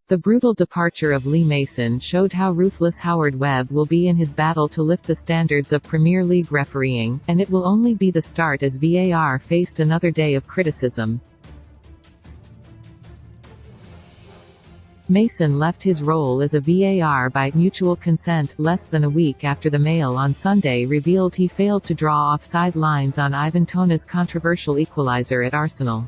The brutal departure of Lee Mason showed how ruthless Howard Webb will be in his battle to lift the standards of Premier League refereeing, and it will only be the start as VAR faced another day of criticism. Mason left his role as a VAR by mutual consent less than a week after the Mail on Sunday revealed he failed to draw offside lines on Ivan Toney's controversial equaliser at Arsenal.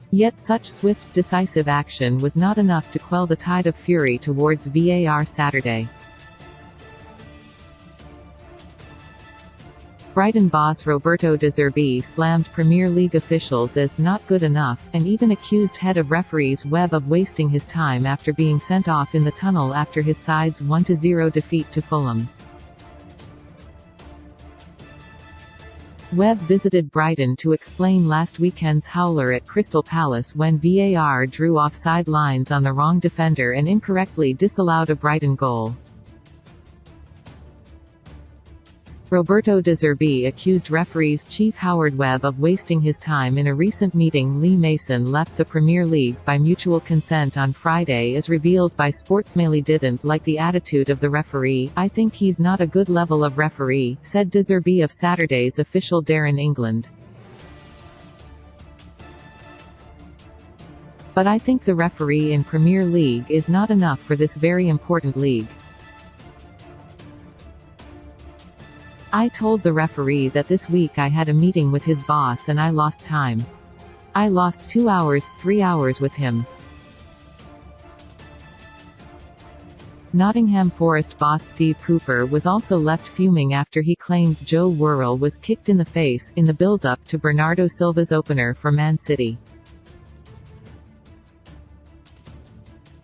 Yet such swift, decisive action was not enough to quell the tide of fury towards VAR Saturday. Brighton boss Roberto De Zerbi slammed Premier League officials as "not good enough", and even accused head of referees Webb of wasting his time after being sent off in the tunnel after his side's 1-0 defeat to Fulham. Webb visited Brighton to explain last weekend's howler at Crystal Palace when VAR drew offside lines on the wrong defender and incorrectly disallowed a Brighton goal. Roberto De Zerbi accused referees chief Howard Webb of wasting his time in a recent meeting. Lee Mason left the Premier League by mutual consent on Friday as revealed by Sportsmail. He didn't like the attitude of the referee. "I think he's not a good level of referee," said De Zerbi of Saturday's official Darren England. "But I think the referee in Premier League is not enough for this very important league. I told the referee that this week I had a meeting with his boss and I lost time. I lost 2 hours, 3 hours with him." Nottingham Forest boss Steve Cooper was also left fuming after he claimed Joe Worrell was kicked in the face in the build-up to Bernardo Silva's opener for Man City.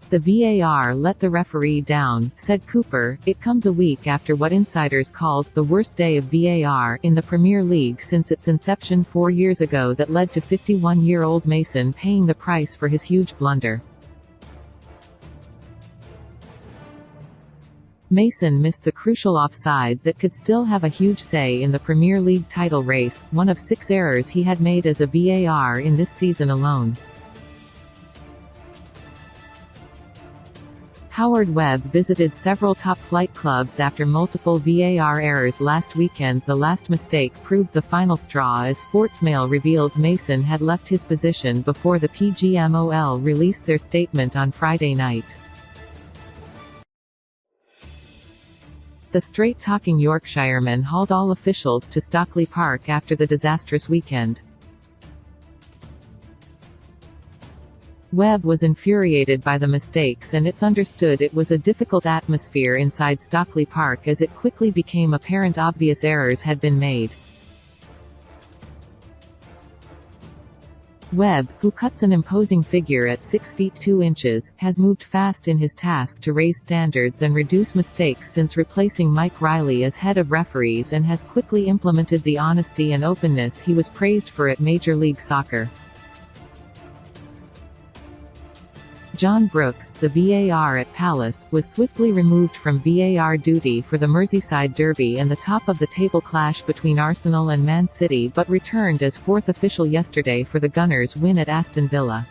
"The VAR let the referee down," said Cooper. "It comes a week after what insiders called the worst day of VAR in the Premier League since its inception 4 years ago that led to 51-year-old Mason paying the price for his huge blunder." Mason missed the crucial offside that could still have a huge say in the Premier League title race, one of 6 errors he had made as a VAR in this season alone. Howard Webb visited several top-flight clubs after multiple VAR errors last weekend. The last mistake proved the final straw as Sportsmail revealed Mason had left his position before the PGMOL released their statement on Friday night. The straight-talking Yorkshireman hauled all officials to Stockley Park after the disastrous weekend. Webb was infuriated by the mistakes and it's understood it was a difficult atmosphere inside Stockley Park as it quickly became apparent obvious errors had been made. Webb, who cuts an imposing figure at 6 feet 2 inches, has moved fast in his task to raise standards and reduce mistakes since replacing Mike Riley as head of referees and has quickly implemented the honesty and openness he was praised for at Major League Soccer. John Brooks, the VAR at Palace, was swiftly removed from VAR duty for the Merseyside derby and the top-of-the-table clash between Arsenal and Man City but returned as 4th official yesterday for the Gunners' win at Aston Villa.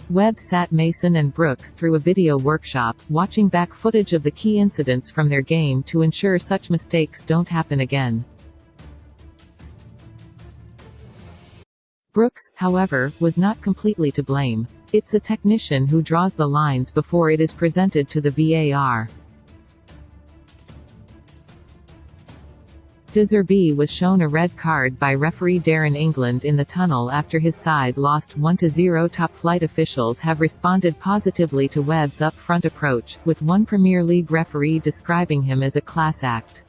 Webb sat Mason and Brooks through a video workshop, watching back footage of the key incidents from their game to ensure such mistakes don't happen again. Brooks, however, was not completely to blame. It's a technician who draws the lines before it is presented to the VAR. De Zerbi was shown a red card by referee Darren England in the tunnel after his side lost 1-0. Top-flight officials have responded positively to Webb's up-front approach, with one Premier League referee describing him as a class act.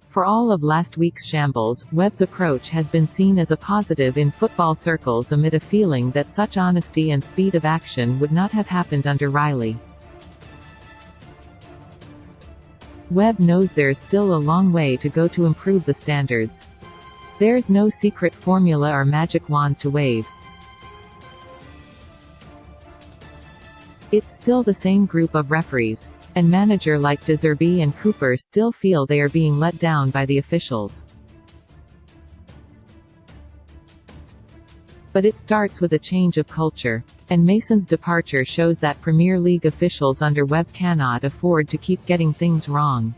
For all of last week's shambles, Webb's approach has been seen as a positive in football circles amid a feeling that such honesty and speed of action would not have happened under Riley. Webb knows there's still a long way to go to improve the standards. There's no secret formula or magic wand to wave. It's still the same group of referees. And manager like De Zerbi and Cooper still feel they are being let down by the officials. But it starts with a change of culture. And Mason's departure shows that Premier League officials under Webb cannot afford to keep getting things wrong.